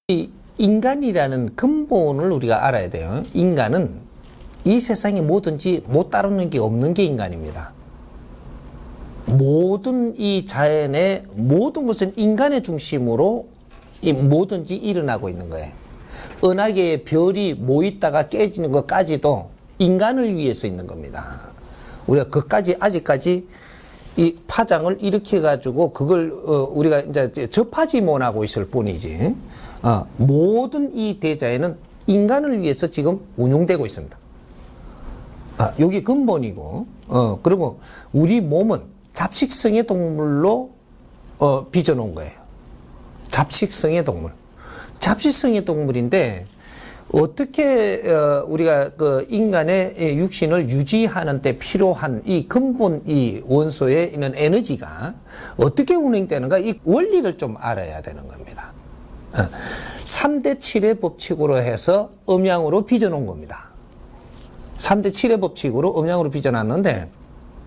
이 인간이라는 근본을 우리가 알아야 돼요. 인간은 이 세상에 뭐든지 못 다루는 게 없는 게 인간입니다. 모든 이 자연의 모든 것은 인간의 중심으로 뭐든지 일어나고 있는 거예요. 은하계에 별이 모이다가 깨지는 것까지도 인간을 위해서 있는 겁니다. 우리가 그까지 아직까지 이 파장을 일으켜 가지고 그걸 우리가 이제 접하지 못하고 있을 뿐이지. 모든 이 대자연은 인간을 위해서 지금 운용되고 있습니다. 여기 근본이고, 그리고 우리 몸은 잡식성의 동물로 빚어놓은 거예요. 잡식성의 동물. 잡식성의 동물인데, 어떻게 우리가 그 인간의 육신을 유지하는 데 필요한 이 근본 이 원소에 있는 에너지가 어떻게 운행되는가, 이 원리를 좀 알아야 되는 겁니다. 3대 7의 법칙으로 해서 음양으로 빚어놓은 겁니다. 3대 7의 법칙으로 음양으로 빚어놨는데,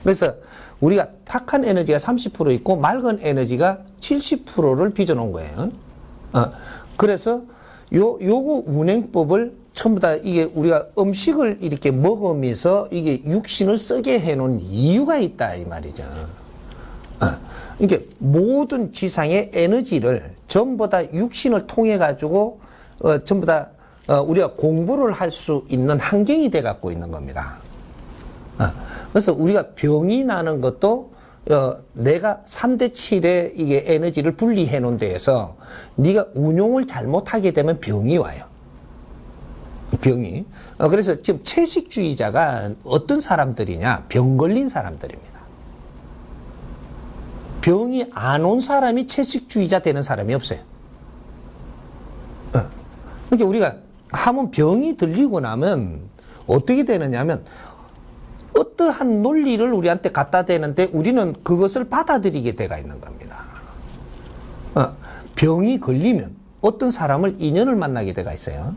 그래서 우리가 탁한 에너지가 30% 있고 맑은 에너지가 70%를 빚어놓은 거예요. 그래서 요거 운행법을 전부 다 이게 우리가 음식을 이렇게 먹으면서 이게 육신을 쓰게 해놓은 이유가 있다, 이 말이죠. 이게 모든 지상의 에너지를 전부 다 육신을 통해 가지고 전부 다 우리가 공부를 할 수 있는 환경이 돼 갖고 있는 겁니다. 그래서 우리가 병이 나는 것도 내가 3대 7의 이게 에너지를 분리해 놓은 데에서 네가 운용을 잘못하게 되면 병이 와요. 병이. 그래서 지금 채식주의자가 어떤 사람들이냐? 병 걸린 사람들입니다. 병이 안 온 사람이 채식주의자 되는 사람이 없어요. 그러니까 우리가 한번 병이 들리고 나면 어떻게 되느냐면 어떠한 논리를 우리한테 갖다 대는데 우리는 그것을 받아들이게 돼가 있는 겁니다. 병이 걸리면 어떤 사람을 인연을 만나게 돼가 있어요.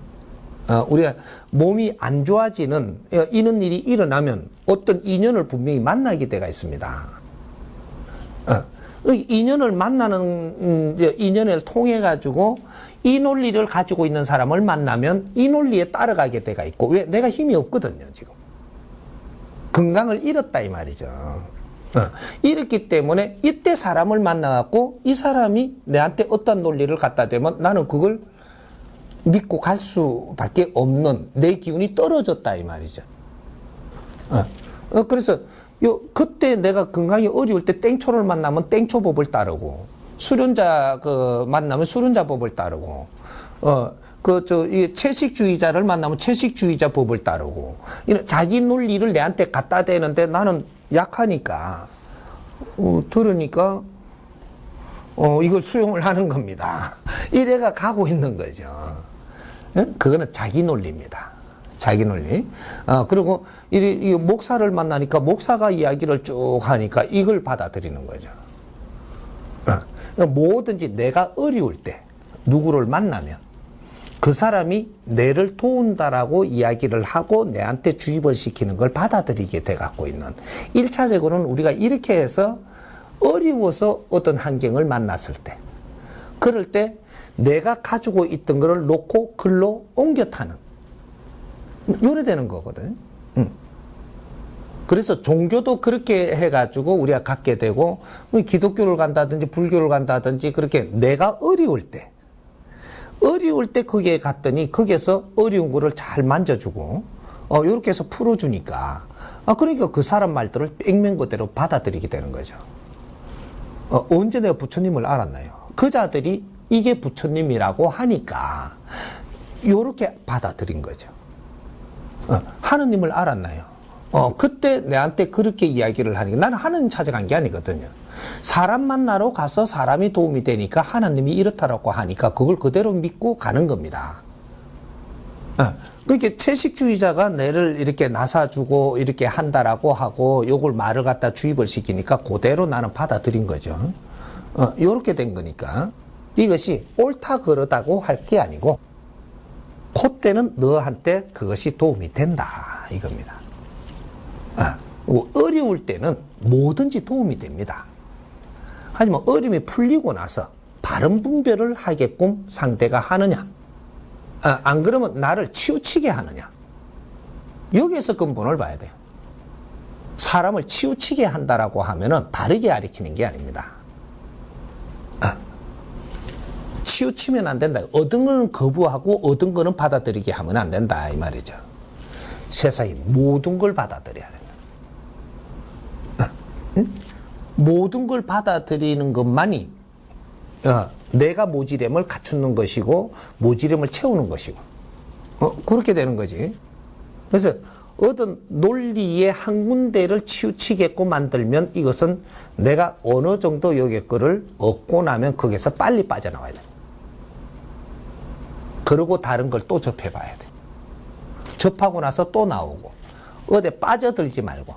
우리가 몸이 안 좋아지는 이런 일이 일어나면 어떤 인연을 분명히 만나게 돼가 있습니다. 인연을 만나는 인연을 통해 가지고 이 논리를 가지고 있는 사람을 만나면 이 논리에 따라가게 돼가 있고, 왜? 내가 힘이 없거든요, 지금. 건강을 잃었다, 이 말이죠. 이렇기 때문에 이때 사람을 만나갖고 이 사람이 내한테 어떤 논리를 갖다 대면 나는 그걸 믿고 갈 수밖에 없는 내 기운이 떨어졌다, 이 말이죠. 그래서 그때 내가 건강이 어려울 때 땡초를 만나면 땡초법을 따르고, 수련자 만나면 수련자 법을 따르고, 이 채식주의자를 만나면 채식주의자 법을 따르고, 자기 논리를 내한테 갖다 대는데 나는 약하니까, 들으니까, 이걸 수용을 하는 겁니다. 이래가 가고 있는 거죠. 그거는 자기 논리입니다. 자기 논리. 그리고 이 목사를 만나니까 목사가 이야기를 쭉 하니까 이걸 받아들이는 거죠. 뭐든지 내가 어려울 때 누구를 만나면 그 사람이 내를 도운다라고 이야기를 하고 내한테 주입을 시키는 걸 받아들이게 돼 갖고 있는, 1차적으로는 우리가 이렇게 해서 어려워서 어떤 환경을 만났을 때, 그럴 때 내가 가지고 있던 거를 놓고 글로 옮겨 타는, 요래 되는 거거든. 그래서 종교도 그렇게 해가지고 우리가 갖게 되고, 기독교를 간다든지 불교를 간다든지 그렇게 내가 어려울 때 거기에 갔더니 거기에서 어려운 거를 잘 만져주고, 요렇게 해서 풀어주니까, 그러니까 그 사람 말들을 액면 그대로 받아들이게 되는 거죠. 언제 내가 부처님을 알았나요? 그자들이 이게 부처님이라고 하니까 요렇게 받아들인 거죠. 하느님을 알았나요? 그때 내한테 그렇게 이야기를 하니까, 나는 하느님 찾아간 게 아니거든요. 사람 만나러 가서 사람이 도움이 되니까 하나님이 이렇다라고 하니까 그걸 그대로 믿고 가는 겁니다. 그러니까 채식주의자가 내를 이렇게 나사주고 이렇게 한다라고 하고 요걸 말을 갖다 주입을 시키니까 그대로 나는 받아들인 거죠. 요렇게 된 거니까 이것이 옳다 그러다고 할 게 아니고, 그때는 너한테 그것이 도움이 된다, 이겁니다. 어려울 때는 뭐든지 도움이 됩니다. 하지만 어려움이 풀리고 나서 바른 분별을 하게끔 상대가 하느냐, 안 그러면 나를 치우치게 하느냐. 여기에서 근본을 봐야 돼요. 사람을 치우치게 한다라고 하면은 바르게 가르치는 게 아닙니다. 치우치면 안 된다. 얻은 거는 거부하고 얻은 거는 받아들이게 하면 안 된다 이 말이죠. 세상에 모든 걸 받아들여야 된다. 모든 걸 받아들이는 것만이 내가 모지됨을 갖추는 것이고 모지됨을 채우는 것이고 그렇게 되는 거지. 그래서 어떤 논리의 한 군데를 치우치게끔 만들면 이것은 내가 어느 정도 여기 거를 얻고 나면 거기서 빨리 빠져나와야 돼. 그러고 다른 걸 또 접해봐야 돼. 접하고 나서 또 나오고 어디 빠져들지 말고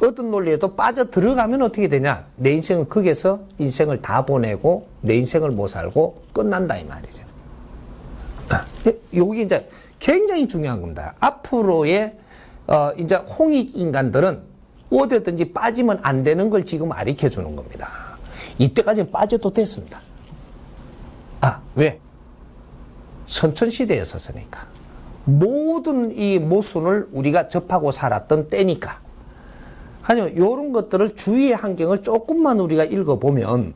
어떤 논리에도 빠져들어가면 어떻게 되냐. 내 인생은 거기에서 인생을 다 보내고 내 인생을 못 살고 끝난다 이 말이죠. 여기 이제 굉장히 중요한 겁니다. 앞으로의 이제 홍익 인간들은 어디든지 빠지면 안 되는 걸 지금 가르쳐 주는 겁니다. 이때까지는 빠져도 됐습니다. 왜? 선천시대였었으니까. 모든 이 모순을 우리가 접하고 살았던 때니까. 하지만 이런 것들을 주위의 환경을 조금만 우리가 읽어보면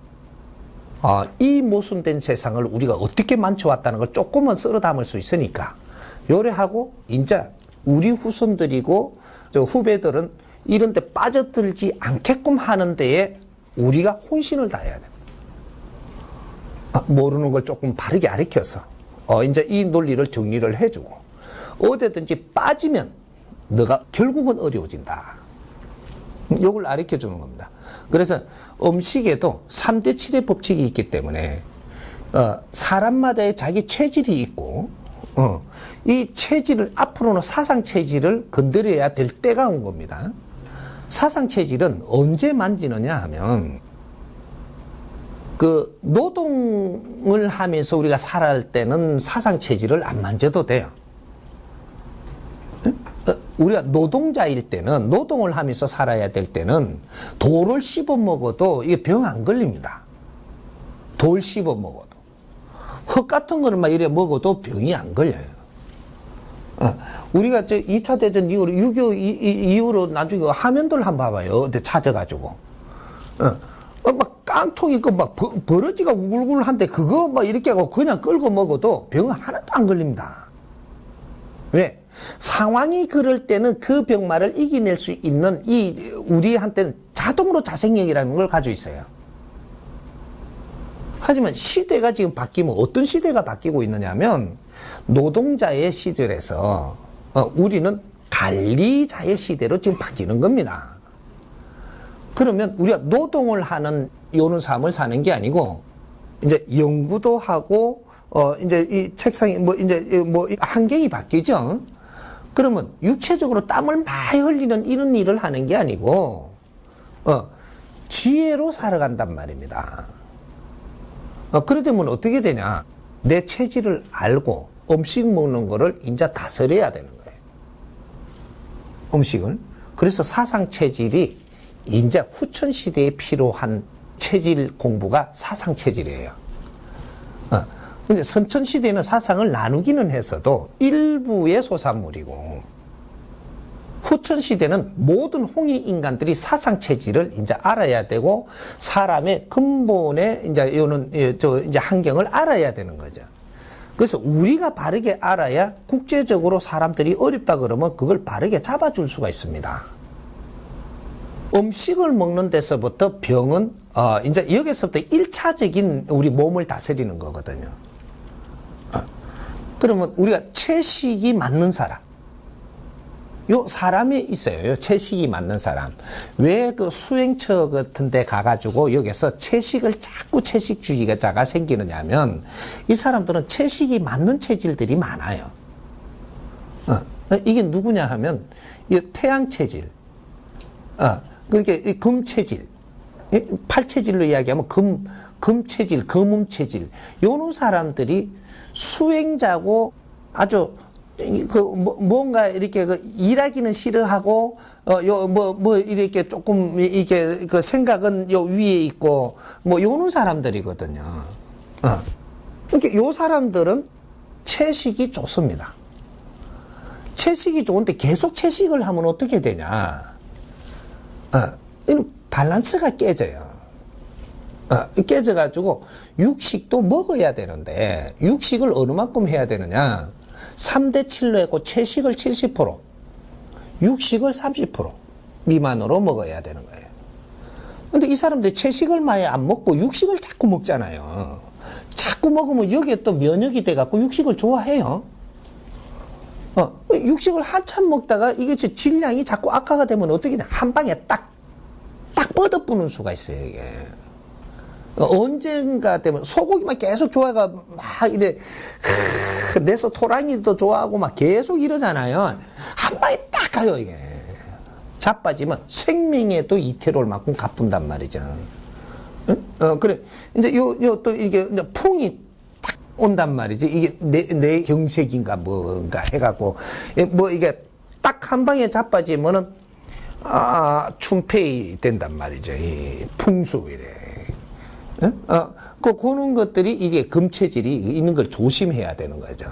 이 모순된 세상을 우리가 어떻게 만져왔다는 걸 조금은 쓸어 담을 수 있으니까 요래하고 이제 우리 후손들이고 저 후배들은 이런 데 빠져들지 않게끔 하는 데에 우리가 혼신을 다해야 돼. 모르는 걸 조금 바르게 가르쳐서 이제 이 논리를 정리를 해주고 어디든지 빠지면 너가 결국은 어려워진다. 이걸 가르쳐 주는 겁니다. 그래서 음식에도 3대 7의 법칙이 있기 때문에 사람마다의 자기 체질이 있고 이 체질을 앞으로는 사상 체질을 건드려야 될 때가 온 겁니다. 사상 체질은 언제 만지느냐 하면 그 노동을 하면서 우리가 살아갈 때는 사상 체질을 안 만져도 돼요. 우리가 노동자일 때는 노동을 하면서 살아야 될 때는 돌을 씹어 먹어도 이게 병 안 걸립니다. 돌 씹어 먹어도 흙 같은 거를 막 이래 먹어도 병이 안 걸려요. 우리가 2차 대전 이후로 6.25 이후로 나중에 화면들 한번 봐봐요. 어디 찾아가지고 막 깡통이 있고 막 버러지가 우글우글한데 그거 막 이렇게 하고 그냥 끌고 먹어도 병은 하나도 안 걸립니다. 왜? 상황이 그럴 때는 그 병마를 이겨낼 수 있는 우리한테는 자동으로 자생력이라는 걸 가지고 있어요. 하지만 시대가 지금 바뀌면 어떤 시대가 바뀌고 있느냐면 노동자의 시절에서 우리는 관리자의 시대로 지금 바뀌는 겁니다. 그러면 우리가 노동을 하는 요런 삶을 사는 게 아니고 이제 연구도 하고 이제 이 책상이 이제 환경이 바뀌죠. 그러면 육체적으로 땀을 많이 흘리는 이런 일을 하는 게 아니고 지혜로 살아간단 말입니다. 그러면 어떻게 되냐? 내 체질을 알고 음식 먹는 거를 이제 다스려야 되는 거예요. 음식을. 그래서 사상 체질이 이제 후천 시대에 필요한 체질 공부가 사상 체질이에요. 근데 선천 시대에는 사상을 나누기는 했어도 일부의 소산물이고 후천 시대는 모든 홍익 인간들이 사상 체질을 이제 알아야 되고 사람의 근본의 이제 이제 환경을 알아야 되는 거죠. 그래서 우리가 바르게 알아야 국제적으로 사람들이 어렵다 그러면 그걸 바르게 잡아줄 수가 있습니다. 음식을 먹는 데서부터 병은 이제 여기서부터 1차적인 우리 몸을 다스리는 거거든요. 그러면 우리가 채식이 맞는 사람, 요 사람이 있어요. 요 채식이 맞는 사람. 왜 그 수행처 같은 데 가가지고 여기서 채식을 자꾸 채식주의자가 생기느냐 하면 이 사람들은 채식이 맞는 체질들이 많아요. 이게 누구냐 하면 이 태양체질, 그러니까 이 금체질, 팔체질로 이야기하면 금체질, 금음체질, 요런 사람들이 수행자고 아주 뭔가 이렇게 일하기는 싫어하고, 이렇게 조금, 이게 그 생각은 요 위에 있고, 요런 사람들이거든요. 그러니까 요 사람들은 채식이 좋습니다. 채식이 좋은데 계속 채식을 하면 어떻게 되냐. 밸런스가 깨져요. 깨져가지고 육식도 먹어야 되는데 육식을 어느 만큼 해야 되느냐. 3대 7로 했고 채식을 70%, 육식을 30% 미만으로 먹어야 되는 거예요. 근데 이 사람들이 채식을 많이 안 먹고 육식을 자꾸 먹잖아요. 자꾸 먹으면 여기에 또 면역이 돼갖고 육식을 좋아해요. 육식을 한참 먹다가 이게 질량이 자꾸 악화가 되면 어떻게 돼? 한 방에 딱 뻗어부는 수가 있어요, 이게. 언젠가 되면 소고기만 계속 좋아가 막 이래 내서 토랑이도 좋아하고 막 계속 이러잖아요. 한 방에 딱 가요, 이게. 자빠지면 생명에도 이태롤만큼 갚은단 말이죠. 그래. 이제 또 이게 이제 풍이 딱 온단 말이지. 이게 내 경색인가 뭔가 해갖고 이게 딱 한 방에 자빠지면은 춘폐이 된단 말이죠. 이 풍수 이래. 그런 것들이 이게 금체질이 있는 걸 조심해야 되는 거죠.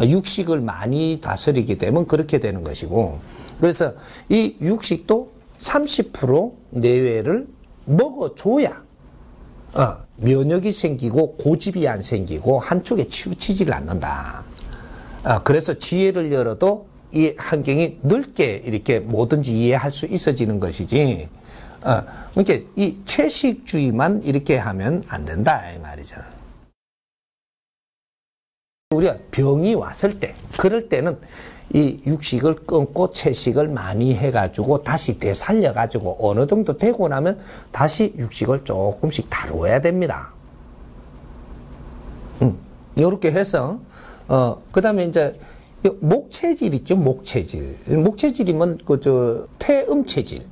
육식을 많이 다스리게 되면 그렇게 되는 것이고, 그래서 이 육식도 30% 내외를 먹어줘야 면역이 생기고 고집이 안 생기고 한쪽에 치우치지를 않는다. 그래서 지혜를 열어도 이 환경이 넓게 이렇게 뭐든지 이해할 수 있어지는 것이지. 그러니까 이 채식주의만 이렇게 하면 안 된다 이 말이죠. 우리가 병이 왔을 때, 그럴 때는 이 육식을 끊고 채식을 많이 해가지고 다시 되살려가지고 어느 정도 되고 나면 다시 육식을 조금씩 다루어야 됩니다. 이렇게 해서 그 다음에 이제 목체질 있죠, 목체질. 목체질이면 태음체질.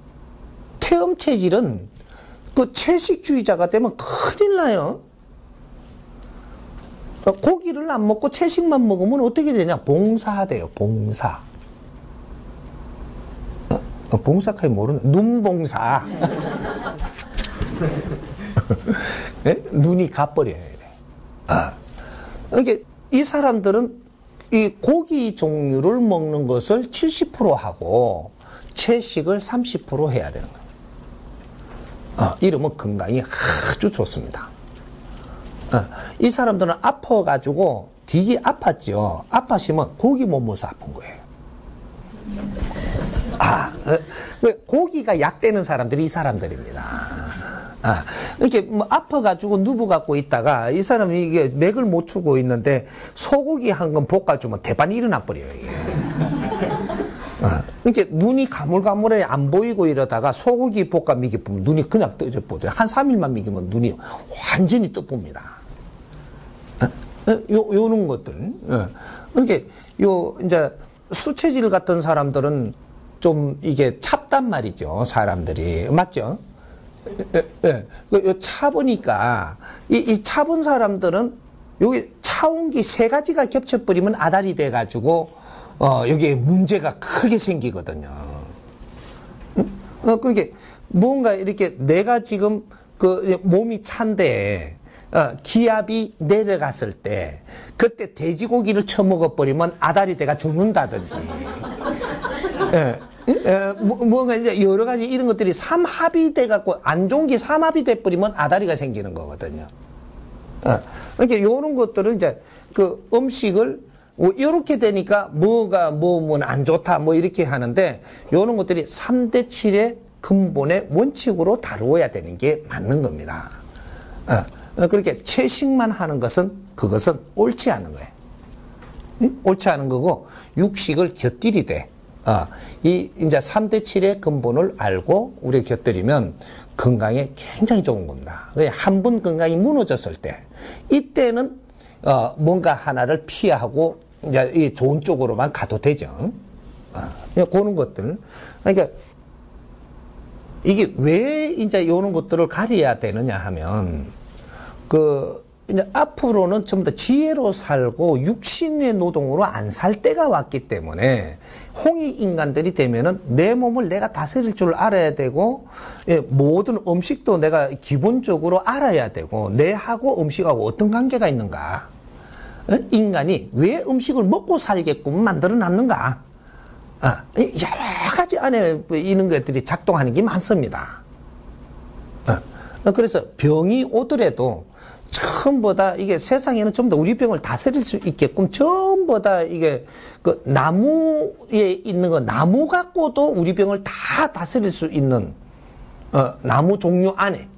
태음체질은 채식주의자가 되면 큰일 나요. 고기를 안 먹고 채식만 먹으면 어떻게 되냐? 봉사돼요, 봉사. 봉사까지 모르는, 눈봉사. 네? 눈이 가버려요. 이게 이 사람들은 이 고기 종류를 먹는 것을 70% 하고 채식을 30% 해야 되는 거예요. 이러면 건강이 아주 좋습니다. 이 사람들은 아파가지고 되게 아팠죠. 아파시면 고기 못 먹어서 아픈 거예요. 고기가 약되는 사람들이 이 사람들입니다. 이렇게 아파가지고 누워갖고 있다가 이 사람이 이게 맥을 못 추고 있는데 소고기 한 건 볶아주면 대반이 일어나 버려요, 이게. 이렇게 눈이 가물가물해 안 보이고 이러다가 소고기 볶아 미기면 눈이 그냥 떠져 보죠. 한 3일만 미기면 눈이 완전히 떠봅니다. 요런 것들. 이렇게 이제 수체질 같은 사람들은 좀 이게 찹단 말이죠, 사람들이. 맞죠? 차보니까 이 차본 사람들은 여기 차온기 3가지가 겹쳐버리면 아달이 돼가지고 여기에 문제가 크게 생기거든요. 그렇게 뭔가 이렇게 내가 지금 몸이 찬데 기압이 내려갔을 때 그때 돼지고기를 처먹어버리면 아다리 돼가 죽는다든지. 뭔가 이제 여러 가지 이런 것들이 삼합이 돼갖고 안 좋은 게 삼합이 돼버리면 아다리가 생기는 거거든요. 그러니까 이런 것들은 이제 그 음식을 이렇게 되니까 뭐면 안 좋다 이렇게 하는데 이런 것들이 3대 7의 근본의 원칙으로 다루어야 되는 게 맞는 겁니다. 그렇게 채식만 하는 그것은 옳지 않은 거예요. 옳지 않은 거고 육식을 곁들이되 이제 3대 7의 근본을 알고 우리가 곁들이면 건강에 굉장히 좋은 겁니다. 한 번 건강이 무너졌을 때 이때는 뭔가 하나를 피하고 이제 이 좋은 쪽으로만 가도 되죠. 그런 것들. 그러니까 이게 왜 이제 이런 것들을 가려야 되느냐 하면 이제 앞으로는 좀 더 지혜로 살고 육신의 노동으로 안 살 때가 왔기 때문에 홍익 인간들이 되면은 내 몸을 내가 다스릴 줄 알아야 되고, 예, 모든 음식도 내가 기본적으로 알아야 되고, 내하고 음식하고 어떤 관계가 있는가? 인간이 왜 음식을 먹고 살게끔 만들어 놨는가? 여러 가지 안에 있는 것들이 작동하는 게 많습니다. 그래서 병이 오더라도 전부 다 이게 세상에는 좀 더 우리 병을 다스릴 수 있게끔 전부 다 이게 그 나무에 있는 거, 나무 갖고도 우리 병을 다 다스릴 수 있는 나무 종류 안에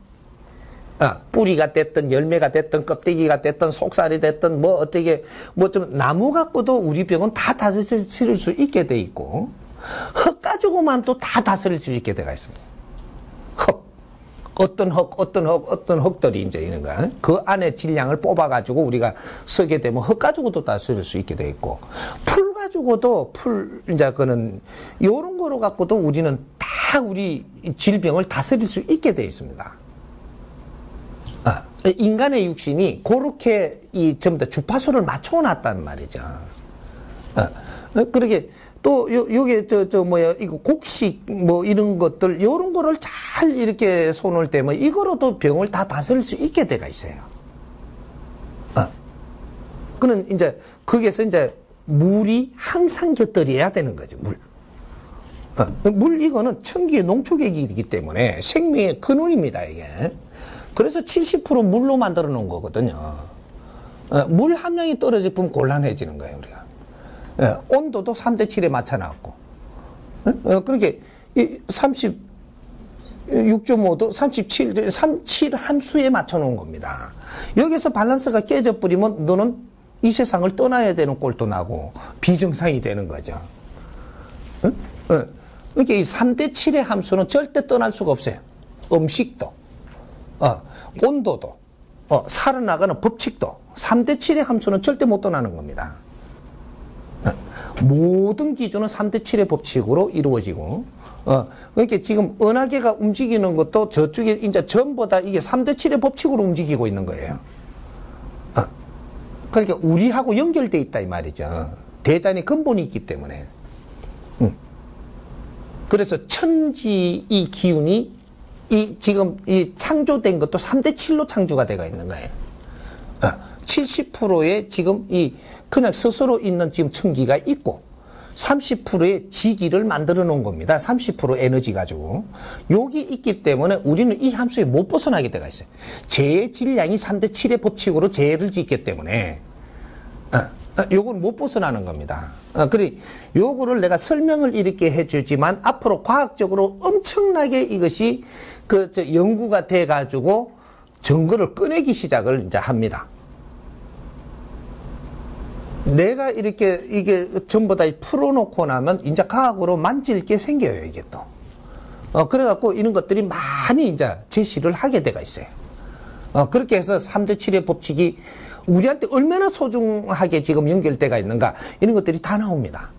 뿌리가 됐든 열매가 됐든 껍데기가 됐든 속살이 됐든 뭐 어떻게 뭐 좀 나무 갖고도 우리 병은 다 다스릴 수 있게 돼 있고, 흙 가지고만 또 다 다스릴 수 있게 되어 있습니다. 흙. 어떤 흙들이 이제 있는 거야. 그 안에 질량을 뽑아가지고 우리가 쓰게 되면 흙 가지고도 다스릴 수 있게 돼 있고, 풀 가지고도 이제 그는 요런 거로 갖고도 우리는 다 우리 질병을 다스릴 수 있게 돼 있습니다. 인간의 육신이 그렇게 전부 다 주파수를 맞춰놨단 말이죠. 그러게 또 요게 이거 곡식 뭐 이런 것들 요런 거를 잘 이렇게 손을 대면 이거로도 병을 다 다스릴 수 있게 돼가 있어요. 그는 이제 거기에서 이제 물이 항상 곁들여야 되는 거죠. 물 이거는 천기의 농축액이기 때문에 생명의 근원입니다, 이게. 그래서 70% 물로 만들어 놓은 거거든요. 물 함량이 떨어지면 곤란해지는 거예요, 우리가. 온도도 3대7에 맞춰놨고, 그렇게 36.5도, 37 함수에 맞춰놓은 겁니다. 여기서 밸런스가 깨져버리면 너는 이 세상을 떠나야 되는 꼴도 나고 비정상이 되는 거죠. 그러니까 이 3대7의 함수는 절대 떠날 수가 없어요. 음식도, 온도도, 살아나가는 법칙도 3대7의 함수는 절대 못 떠나는 겁니다. 모든 기준은 3대7의 법칙으로 이루어지고, 그러니까 지금 은하계가 움직이는 것도 저쪽에 이제 전부 다 이게 3대7의 법칙으로 움직이고 있는 거예요. 그러니까 우리하고 연결되어 있다 이 말이죠. 대자연의 근본이 있기 때문에. 그래서 천지 이 기운이 지금 이 창조된 것도 3대7로 창조가 되어 있는 거예요. 70%의 지금 그냥 스스로 있는 지금 천기가 있고 30%의 지기를 만들어 놓은 겁니다. 30% 에너지 가지고. 여기 있기 때문에 우리는 이 함수에 못 벗어나게 되어 있어요. 재의 질량이 3대7의 법칙으로 재를 짓기 때문에 요건 못 벗어나는 겁니다. 그래 요거를 내가 설명을 이렇게 해주지만 앞으로 과학적으로 엄청나게 이것이 연구가 돼 가지고 증거를 꺼내기 시작을 이제 합니다. 내가 이렇게 이게 전부 다 풀어놓고 나면 이제 과학으로 만질 게 생겨요, 이게 또. 그래갖고 이런 것들이 많이 이제 제시를 하게 돼가 있어요. 그렇게 해서 3대7의 법칙이 우리한테 얼마나 소중하게 지금 연결돼가 있는가, 이런 것들이 다 나옵니다.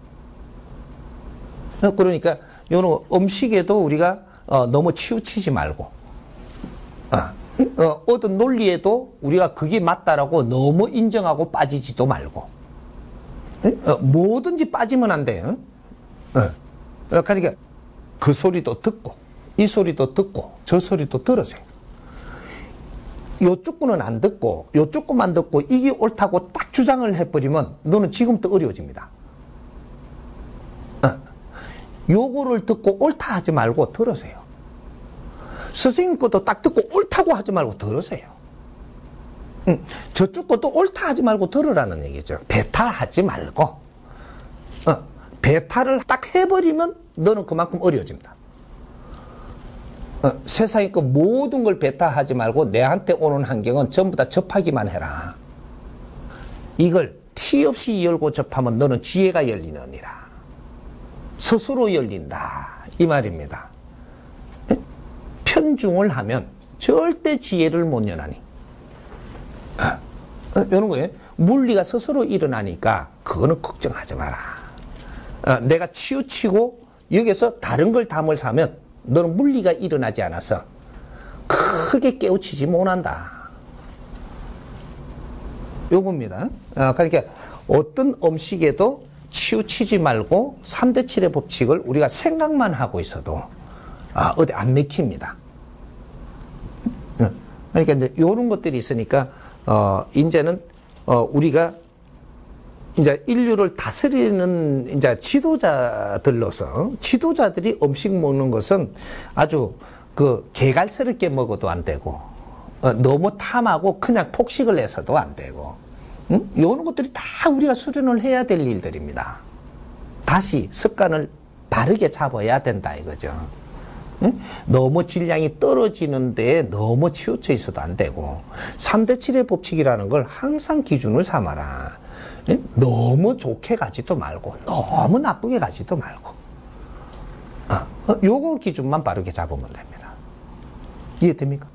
그러니까 요런 음식에도 우리가 너무 치우치지 말고, 어떤 논리에도 우리가 그게 맞다라고 너무 인정하고 빠지지도 말고, 뭐든지 빠지면 안 돼요. 그러니까 그 소리도 듣고 이 소리도 듣고 저 소리도 들으세요. 요쪽 거는 안 듣고 요쪽 거만 듣고 이게 옳다고 딱 주장을 해버리면 너는 지금부터 어려워집니다. 요거를 듣고 옳다 하지 말고 들으세요. 선생님 것도 딱 듣고 옳다고 하지 말고 들으세요. 저쪽 것도 옳다 하지 말고 들으라는 얘기죠. 배타하지 말고. 배타를 딱 해버리면 너는 그만큼 어려워집니다. 세상의 그 모든 걸 배타하지 말고 내한테 오는 환경은 전부 다 접하기만 해라. 이걸 티 없이 열고 접하면 너는 지혜가 열리느니라. 스스로 열린다. 이 말입니다. 편중을 하면 절대 지혜를 못 연하니. 이런 거예요. 물리가 스스로 일어나니까 그거는 걱정하지 마라. 내가 치우치고 여기서 다른 걸 담을 사면 너는 물리가 일어나지 않아서 크게 깨우치지 못한다. 요겁니다. 그러니까 어떤 음식에도 치우치지 말고 3대 7의 법칙을 우리가 생각만 하고 있어도 어디 안 맥힙니다. 그러니까 이제 요런 것들이 있으니까 이제는 우리가 이제 인류를 다스리는 이제 지도자들로서 지도자들이 음식 먹는 것은 아주 그 개갈스럽게 먹어도 안 되고 너무 탐하고 그냥 폭식을 해서도 안 되고 이런 것들이 다 우리가 수련을 해야 될 일들입니다. 다시 습관을 바르게 잡아야 된다 이거죠. 너무 질량이 떨어지는 데에 너무 치우쳐 있어도 안 되고 3대 7의 법칙이라는 걸 항상 기준을 삼아라. 너무 좋게 가지도 말고 너무 나쁘게 가지도 말고 요거 기준만 바르게 잡으면 됩니다. 이해됩니까?